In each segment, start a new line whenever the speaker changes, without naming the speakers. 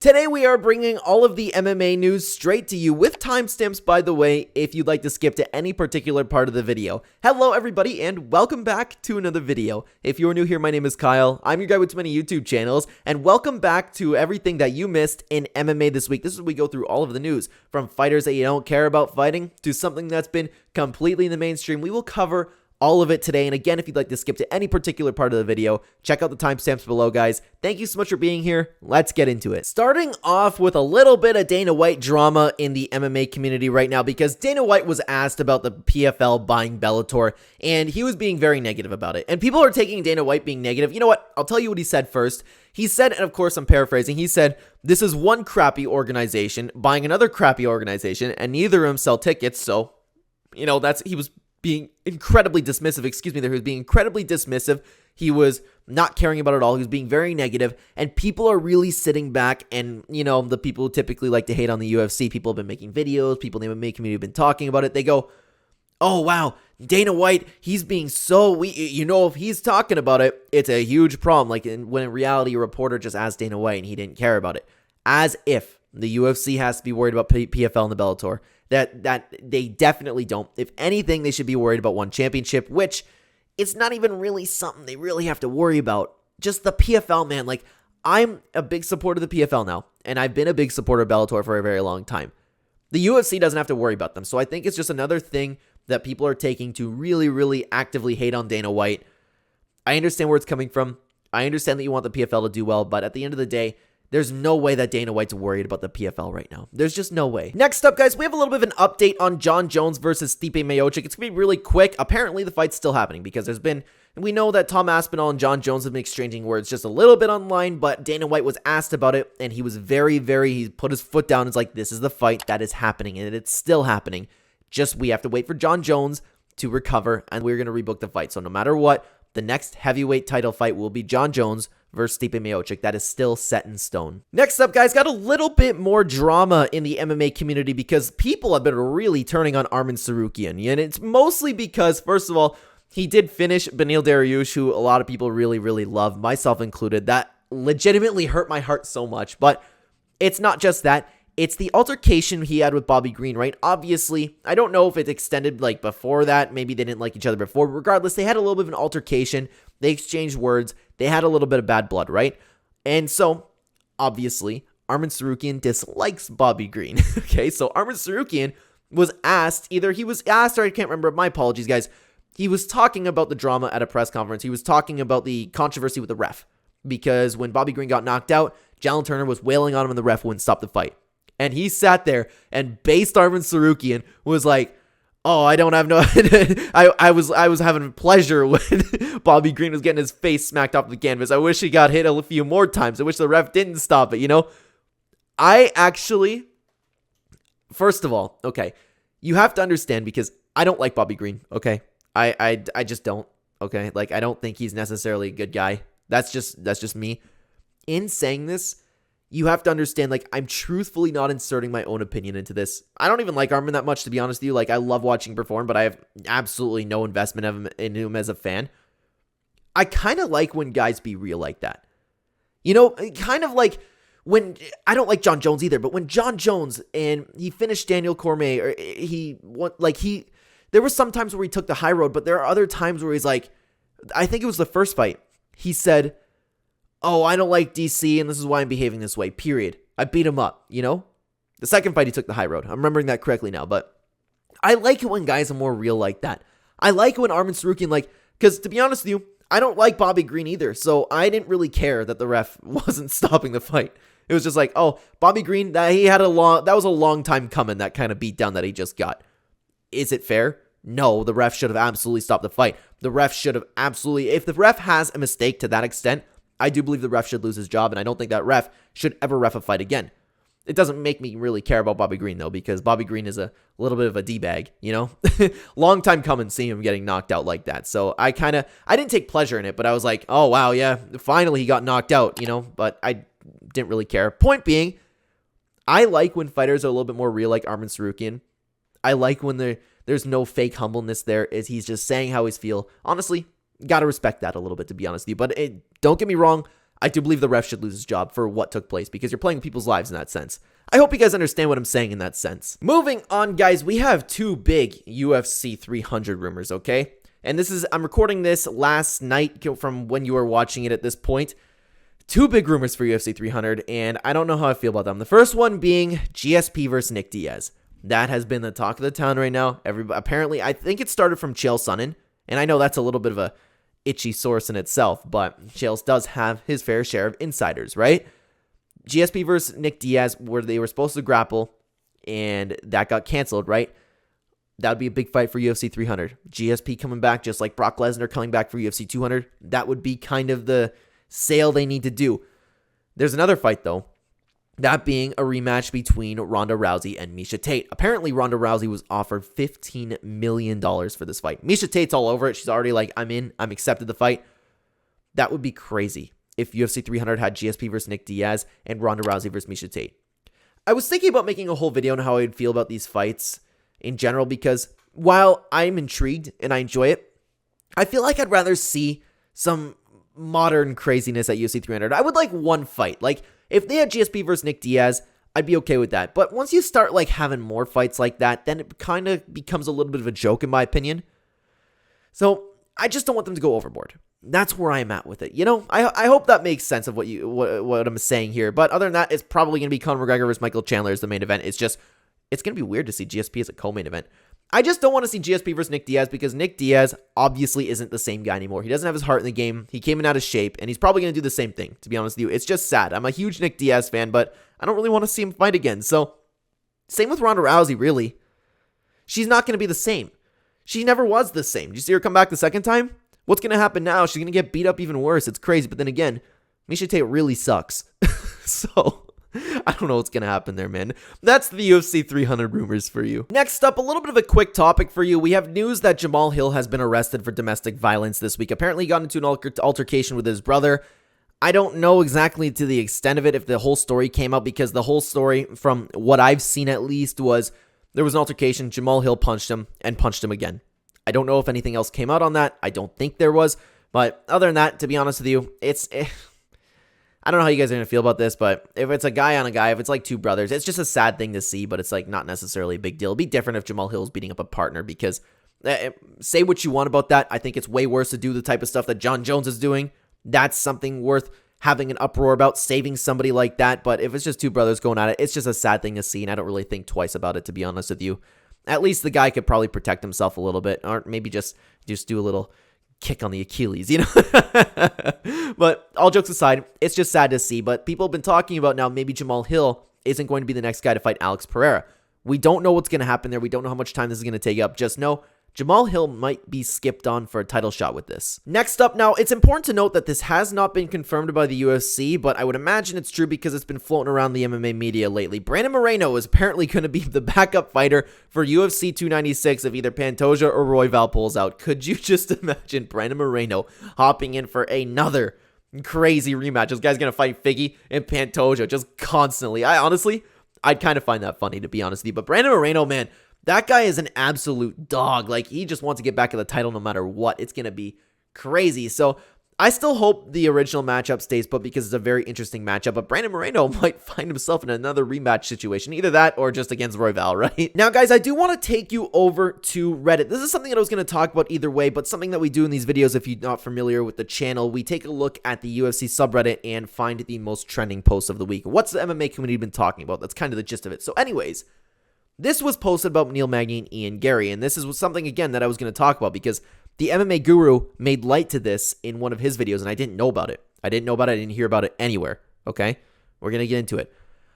Today we are bringing all of the MMA news straight to you with timestamps, by the way, if you'd like to skip to any particular part of the video. Hello everybody and welcome back to another video. If you're new here, my name is Kyle. I'm your guy with too many YouTube channels, and welcome back to everything that you missed in MMA this week. This is where we go through all of the news, from fighters that you don't care about fighting to something that's been completely in the mainstream. We will cover all of it today, and again, if you'd like to skip to any particular part of the video, check out the timestamps below, guys. Thank you so much for being here. Let's get into it. Starting off with a little bit of Dana White drama in the MMA community right now, because Dana White was asked about the PFL buying Bellator, and he was being very negative about it. And people are taking Dana White being negative. You know what? I'll tell you what he said first. He said, and of course I'm paraphrasing, he said, "This is one crappy organization buying another crappy organization, and neither of them sell tickets, so, you know, he was being incredibly dismissive, he was being incredibly dismissive. He was not caring about it at all. He was being very negative, and people are really sitting back, and, you know, the people who typically like to hate on the UFC, people have been making videos, people in the MMA community have been talking about it. They go, oh, wow, Dana White, he's being so, you know, if he's talking about it, it's a huge problem. Like, when in reality, a reporter just asked Dana White, and he didn't care about it. As if the UFC has to be worried about PFL and the Bellator. That they definitely don't. If anything, they should be worried about one championship, which it's not even really something they really have to worry about. Just the PFL, man. Like, I'm a big supporter of the PFL now, and I've been a big supporter of Bellator for a very long time. The UFC doesn't have to worry about them, so I think it's just another thing that people are taking to really, really actively hate on Dana White. I understand where it's coming from. I understand that you want the PFL to do well, but at the end of the day, there's no way that Dana White's worried about the PFL right now. There's just no way. Next up, guys, we have a little bit of an update on Jon Jones versus Stipe Miocic. It's going to be really quick. Apparently, the fight's still happening because we know that Tom Aspinall and Jon Jones have been exchanging words just a little bit online, but Dana White was asked about it, and he was he put his foot down and was like, this is the fight that is happening, and it's still happening. Just, we have to wait for Jon Jones to recover, and we're going to rebook the fight. So no matter what, the next heavyweight title fight will be Jon Jones versus Stipe Miocic. That is still set in stone. Next up, guys, got a little bit more drama in the MMA community because people have been really turning on Arman Tsarukyan. And it's mostly because, first of all, he did finish Beneil Dariush, who a lot of people really, really love, myself included. That legitimately hurt my heart so much. But it's not just that. It's the altercation he had with Bobby Green, right? Obviously, I don't know if it extended like before that. Maybe they didn't like each other before. But regardless, they had a little bit of an altercation. They exchanged words. They had a little bit of bad blood, right? And so, obviously, Arman Tsarukyan dislikes Bobby Green. Okay, so Arman Tsarukyan was asked, either he was asked or I can't remember. My apologies, guys. He was talking about the drama at a press conference. He was talking about the controversy with the ref. Because when Bobby Green got knocked out, Jalen Turner was wailing on him and the ref wouldn't stop the fight. And he sat there and based Arman Tsarukyan was like, oh, I don't have no, I was having pleasure when Bobby Green was getting his face smacked off the canvas. I wish he got hit a few more times. I wish the ref didn't stop it, you know? I actually, first of all, okay, you have to understand because I don't like Bobby Green, okay? I just don't, okay? Like, I don't think he's necessarily a good guy. That's just me. In saying this, you have to understand, like, I'm truthfully not inserting my own opinion into this. I don't even like Arman that much, to be honest with you. Like, I love watching him perform, but I have absolutely no investment in him as a fan. I kind of like when guys be real like that. You know, kind of like when, I don't like Jon Jones either, but when Jon Jones, and he finished Daniel Cormier, or there were some times where he took the high road, but there are other times where he's like, I think it was the first fight, he said, oh, I don't like DC, and this is why I'm behaving this way, period. I beat him up, you know? The second fight, he took the high road. I'm remembering that correctly now, but I like it when guys are more real like that. I like it when Arman Tsarukyan, like, because to be honest with you, I don't like Bobby Green either, so I didn't really care that the ref wasn't stopping the fight. It was just like, oh, Bobby Green, that was a long time coming, that kind of beatdown that he just got. Is it fair? No, the ref should have absolutely stopped the fight. The ref should have absolutely, if the ref has a mistake to that extent, I do believe the ref should lose his job, and I don't think that ref should ever ref a fight again. It doesn't make me really care about Bobby Green, though, because Bobby Green is a little bit of a D-bag, you know? Long time coming seeing him getting knocked out like that. So I didn't take pleasure in it, but I was like, oh, wow, yeah, finally he got knocked out, you know? But I didn't really care. Point being, I like when fighters are a little bit more real like Arman Tsarukyan. I like when there's no fake humbleness there, as he's just saying how he's feel. Honestly, gotta respect that a little bit, to be honest with you. But don't get me wrong, I do believe the ref should lose his job for what took place because you're playing with people's lives in that sense. I hope you guys understand what I'm saying in that sense. Moving on, guys, we have two big UFC 300 rumors, okay? And I'm recording this last night from when you are watching it at this point. Two big rumors for UFC 300, and I don't know how I feel about them. The first one being GSP versus Nick Diaz. That has been the talk of the town right now. Apparently, I think it started from Chael Sonnen, and I know that's a little bit of a itchy source in itself, but Chael does have his fair share of insiders, right? GSP versus Nick Diaz, where they were supposed to grapple, and that got canceled, right? That would be a big fight for UFC 300. GSP coming back, just like Brock Lesnar coming back for UFC 200. That would be kind of the sale they need to do. There's another fight, though. That being a rematch between Ronda Rousey and Miocic Tate. Apparently, Ronda Rousey was offered $15 million for this fight. Miocic Tate's all over it. She's already like, I'm in. I'm accepted the fight. That would be crazy if UFC 300 had GSP versus Nick Diaz and Ronda Rousey versus Miocic Tate. I was thinking about making a whole video on how I would feel about these fights in general because while I'm intrigued and I enjoy it, I feel like I'd rather see some modern craziness at UFC 300. I would like one fight. Like, if they had GSP versus Nick Diaz, I'd be okay with that. But once you start like having more fights like that, then it kind of becomes a little bit of a joke in my opinion. So I just don't want them to go overboard. That's where I'm at with it. You know, I hope that makes sense of what I'm saying here. But other than that, it's probably going to be Conor McGregor versus Michael Chandler as the main event. It's going to be weird to see GSP as a co-main event. I just don't want to see GSP versus Nick Diaz because Nick Diaz obviously isn't the same guy anymore. He doesn't have his heart in the game. He came in out of shape, and he's probably going to do the same thing, to be honest with you. It's just sad. I'm a huge Nick Diaz fan, but I don't really want to see him fight again. So, same with Ronda Rousey, really. She's not going to be the same. She never was the same. Did you see her come back the second time? What's going to happen now? She's going to get beat up even worse. It's crazy. But then again, Miocic Tate really sucks. So, I don't know what's going to happen there, man. That's the UFC 300 rumors for you. Next up, a little bit of a quick topic for you. We have news that Jamahal Hill has been arrested for domestic violence this week. Apparently, he got into an altercation with his brother. I don't know exactly to the extent of it if the whole story came out because the whole story, from what I've seen at least, was there was an altercation. Jamahal Hill punched him and punched him again. I don't know if anything else came out on that. I don't think there was. But other than that, to be honest with you, I don't know how you guys are going to feel about this, but if it's a guy on a guy, if it's like two brothers, it's just a sad thing to see, but it's like not necessarily a big deal. It'd be different if Jamahal Hill's beating up a partner because say what you want about that. I think it's way worse to do the type of stuff that John Jones is doing. That's something worth having an uproar about, saving somebody like that. But if it's just two brothers going at it, it's just a sad thing to see, and I don't really think twice about it, to be honest with you. At least the guy could probably protect himself a little bit, or maybe just do a little kick on the Achilles, you know? But all jokes aside, it's just sad to see. But people have been talking about now maybe Jamahal Hill isn't going to be the next guy to fight Alex Pereira. We don't know what's going to happen there. We don't know how much time this is going to take up. Just know Jamahal Hill might be skipped on for a title shot with this. Next up now, it's important to note that this has not been confirmed by the UFC, but I would imagine it's true because it's been floating around the MMA media lately. Brandon Moreno is apparently going to be the backup fighter for UFC 296 if either Pantoja or Royval pulls out. Could you just imagine Brandon Moreno hopping in for another crazy rematch? This guy's going to fight Figgy and Pantoja just constantly. I'd kind of find that funny, to be honest with you. But Brandon Moreno, man, that guy is an absolute dog. Like, he just wants to get back at the title no matter what. It's going to be crazy. So, I still hope the original matchup stays put because it's a very interesting matchup. But Brandon Moreno might find himself in another rematch situation. Either that or just against Royval, right? Now, guys, I do want to take you over to Reddit. This is something that I was going to talk about either way, but something that we do in these videos, if you're not familiar with the channel, we take a look at the UFC subreddit and find the most trending posts of the week. What's the MMA community been talking about? That's kind of the gist of it. So, anyways, this was posted about Neil Magny and Ian Garry, and this is something, again, that I was going to talk about because the MMA guru made light to this in one of his videos, and I didn't know about it. I didn't hear about it anywhere, okay? We're going to get into it.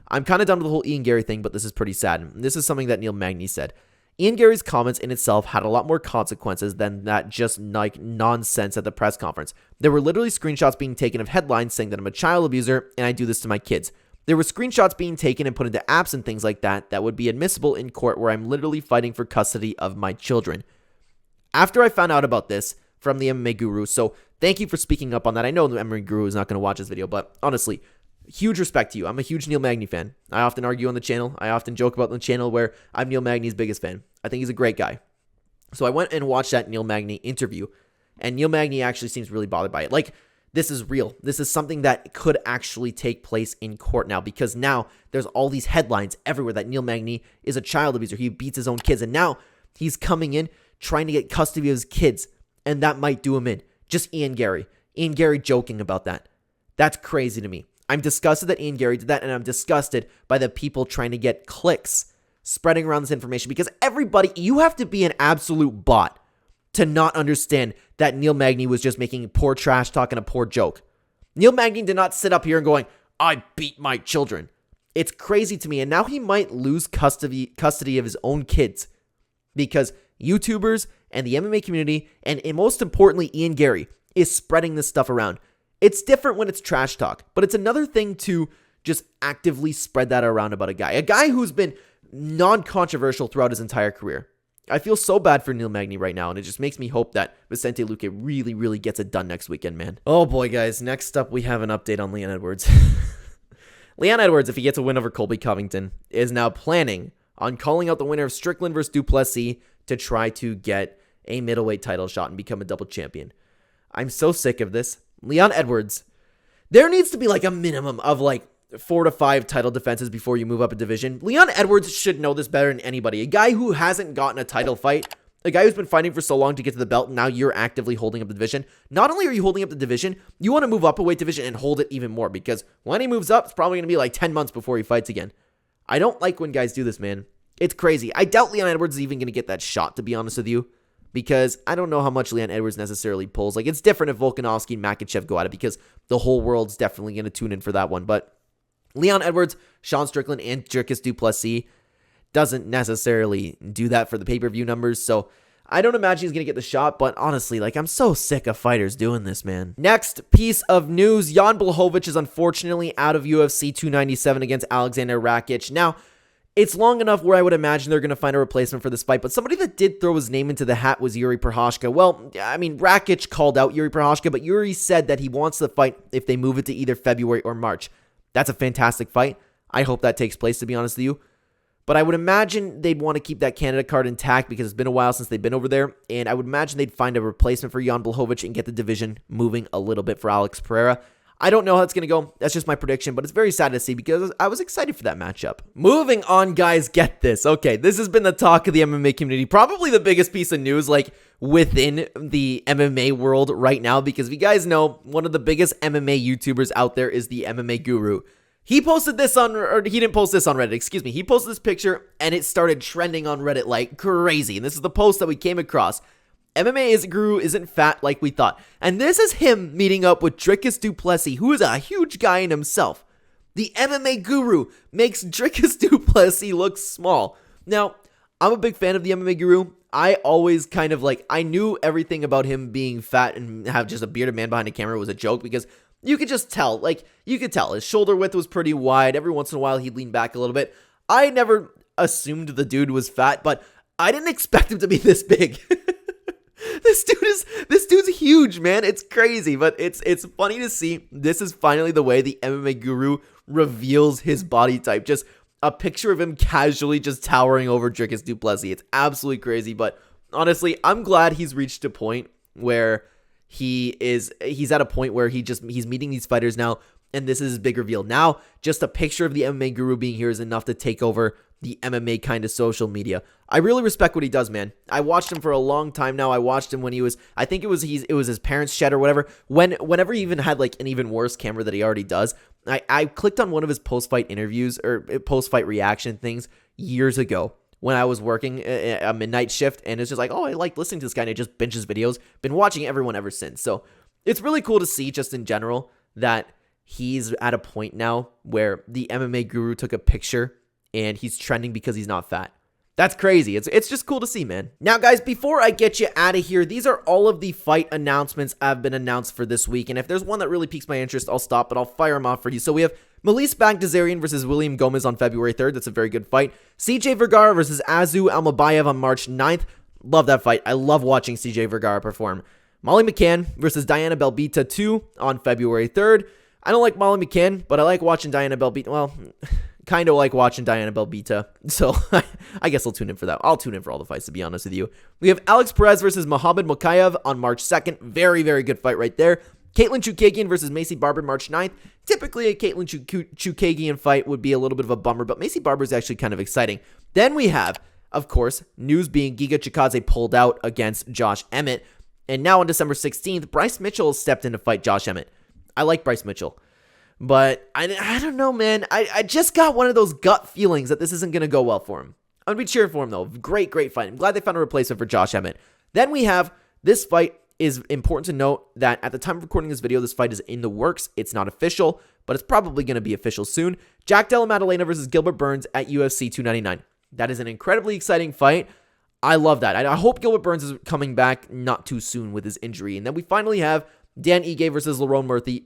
I'm kind of done with the whole Ian Garry thing, but this is pretty sad. This is something that Neil Magny said. Ian Garry's comments in itself had a lot more consequences than that just like nonsense at the press conference. There were literally screenshots being taken of headlines saying that I'm a child abuser and I do this to my kids. There were screenshots being taken and put into apps and things like that that would be admissible in court where I'm literally fighting for custody of my children. After I found out about this from the MMA guru, so thank you for speaking up on that. I know the MMA guru is not going to watch this video, but honestly, huge respect to you. I'm a huge Neil Magny fan. I often argue on the channel. I often joke about the channel where I'm Neil Magny's biggest fan. I think he's a great guy. So I went and watched that Neil Magny interview, and Neil Magny actually seems really bothered by it. Like, this is real. This is something that could actually take place in court now, because now there's all these headlines everywhere that Neil Magny is a child abuser. He beats his own kids, and now he's coming in trying to get custody of his kids, and that might do him in. Just Ian Garry. Ian Garry joking about that. That's crazy to me. I'm disgusted that Ian Garry did that, and I'm disgusted by the people trying to get clicks spreading around this information, because everybody, you have to be an absolute bot to not understand that Neil Magny was just making poor trash talk and a poor joke. Neil Magny did not sit up here and going, I beat my children. It's crazy to me, and now he might lose custody of his own kids because YouTubers and the MMA community, and most importantly, Ian Garry, is spreading this stuff around. It's different when it's trash talk, but it's another thing to just actively spread that around about a guy who's been non-controversial throughout his entire career. I feel so bad for Neil Magny right now, and it just makes me hope that Vicente Luque really, really gets it done next weekend, man. Oh boy, guys. Next up, we have an update on Leon Edwards. Leon Edwards, if he gets a win over Colby Covington, is now planning on calling out the winner of Strickland versus Duplessis to try to get a middleweight title shot and become a double champion. I'm so sick of this. Leon Edwards, there needs to be like a minimum of like 4 to 5 title defenses before you move up a division. Leon Edwards should know this better than anybody. A guy who hasn't gotten a title fight, a guy who's been fighting for so long to get to the belt, and now you're actively holding up the division. Not only are you holding up the division, you want to move up a weight division and hold it even more, because when he moves up, it's probably going to be like 10 months before he fights again. I don't like when guys do this, man. It's crazy. I doubt Leon Edwards is even going to get that shot, to be honest with you, because I don't know how much Leon Edwards necessarily pulls. Like, it's different if Volkanovski and Makhachev go at it, because the whole world's definitely going to tune in for that one. But Leon Edwards, Sean Strickland, and Dricus Duplessis doesn't necessarily do that for the pay-per-view numbers, so I don't imagine he's going to get the shot, but honestly, like, I'm so sick of fighters doing this, man. Next piece of news, Jan Blachowicz is unfortunately out of UFC 297 against Alexander Rakic. Now, it's long enough where I would imagine they're going to find a replacement for this fight, but somebody that did throw his name into the hat was Yuri Prochazka. Well, I mean, Rakic called out Yuri Prochazka, but Yuri said that he wants the fight if they move it to either February or March. That's a fantastic fight. I hope that takes place, to be honest with you. But I would imagine they'd want to keep that Canada card intact because it's been a while since they've been over there, and I would imagine they'd find a replacement for Jan Blachowicz and get the division moving a little bit for Alex Pereira. I don't know how it's going to go. That's just my prediction, but it's very sad to see because I was excited for that matchup. Moving on, guys, get this. Okay, this has been the talk of the MMA community. Probably the biggest piece of news, like, within the MMA world right now, because if you guys know, one of the biggest MMA YouTubers out there is the MMA Guru. He posted this on, or he didn't post this on Reddit, excuse me. He posted this picture, and it started trending on Reddit like crazy. And this is the post that we came across. MMA Guru isn't fat like we thought. And this is him meeting up with Dricus Duplessis, who is a huge guy in himself. The MMA Guru makes Dricus Duplessis look small. Now, I'm a big fan of the MMA Guru. I always kind of like, I knew everything about him being fat and have just a bearded man behind a camera was a joke because you could just tell, like, you could tell his shoulder width was pretty wide. Every once in a while, he'd lean back a little bit. I never assumed the dude was fat, but I didn't expect him to be this big. This dude's huge, man. It's crazy, but it's funny to see. This is finally the way the MMA Guru reveals his body type. Just a picture of him casually just towering over Dricus Duplessis. It's absolutely crazy, but honestly, I'm glad he's reached a point where he's at a point where he's meeting these fighters now, and this is his big reveal. Now, just a picture of the MMA Guru being here is enough to take over the MMA kind of social media. I really respect what he does, man. I watched him for a long time now. I watched him when he was, I think it was his parents' shed or whatever. Whenever he even had like an even worse camera that he already does. I clicked on one of his post-fight interviews or post-fight reaction things years ago when I was working a midnight shift, and it's just like, oh, I like listening to this guy, and I just binge his videos. Been watching everyone ever since. So it's really cool to see just in general that he's at a point now where the MMA Guru took a picture and he's trending because he's not fat. That's crazy. It's just cool to see, man. Now, guys, before I get you out of here, these are all of the fight announcements have been announced for this week. And if there's one that really piques my interest, I'll stop, but I'll fire them off for you. So we have Melis Bagdasarian versus William Gomez on February 3rd. That's a very good fight. CJ Vergara versus Azu Almabayev on March 9th. Love that fight. I love watching CJ Vergara perform. Molly McCann versus Diana Belbita 2 on February 3rd. I don't like Molly McCann, but I like watching Diana Belbita. Well, kind of like watching Diana Belbita. So I guess I'll tune in for that. I'll tune in for all the fights, to be honest with you. We have Alex Perez versus Mohamed Mokaev on March 2nd. Very, very good fight right there. Caitlin Chookagian versus Macy Barber March 9th. Typically, a Caitlin Chookagian fight would be a little bit of a bummer, but Macy Barber is actually kind of exciting. Then we have, of course, news being Giga Chikadze pulled out against Josh Emmett. And now on December 16th, Bryce Mitchell stepped in to fight Josh Emmett. I like Bryce Mitchell. But I don't know, man. I just got one of those gut feelings that this isn't going to go well for him. I'm going to be cheering for him, though. Great fight. I'm glad they found a replacement for Josh Emmett. Then we have this fight. Is important to note that at the time of recording this video, this fight is in the works. It's not official, but it's probably going to be official soon. Jack Della Maddalena versus Gilbert Burns at UFC 299. That is an incredibly exciting fight. I love that. I hope Gilbert Burns is coming back not too soon with his injury. And then we finally have Dan Ige versus Lerone Murphy,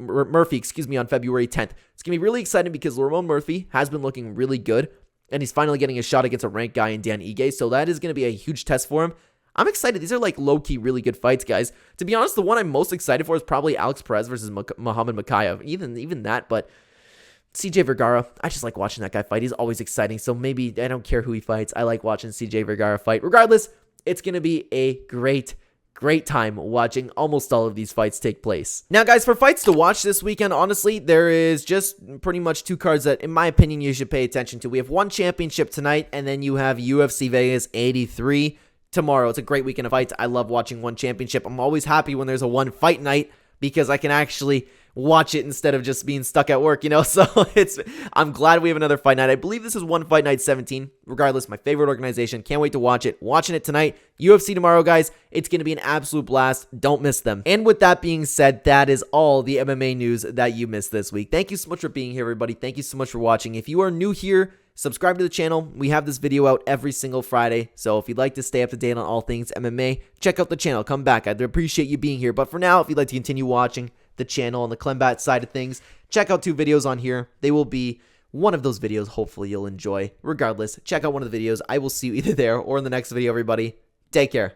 on February 10th. It's going to be really exciting because Lerone Murphy has been looking really good, and he's finally getting a shot against a ranked guy in Dan Ige, so that is going to be a huge test for him. I'm excited. These are like low-key really good fights, guys. To be honest, the one I'm most excited for is probably Alex Perez versus Muhammad Makayev. Even that, but CJ Vergara, I just like watching that guy fight. He's always exciting, so maybe I don't care who he fights. I like watching CJ Vergara fight. Regardless, it's going to be a great time watching almost all of these fights take place. Now, guys, for fights to watch this weekend, honestly, there is just pretty much two cards that, in my opinion, you should pay attention to. We have one championship tonight, and then you have UFC Vegas 83 tomorrow. It's a great weekend of fights. I love watching one championship. I'm always happy when there's a one fight night because I can actually watch it instead of just being stuck at work, so I'm glad we have another fight night. I believe this is One Fight Night 17. Regardless, my favorite organization. Can't wait to watch it. Watching it tonight. UFC tomorrow, guys. It's going to be an absolute blast. Don't miss them. And with that being said, that is all the MMA news that you missed this week. Thank you so much for being here, everybody. Thank you so much for watching. If you are new here, subscribe to the channel. We have this video out every single Friday, so if you'd like to stay up to date on all things MMA, check out the channel. Come back. I'd appreciate you being here. But for now, if you'd like to continue watching the channel on the Clenbat side of things, check out two videos on here. They will be one of those videos hopefully you'll enjoy. Regardless, check out one of the videos. I will see you either there or in the next video, everybody. Take care.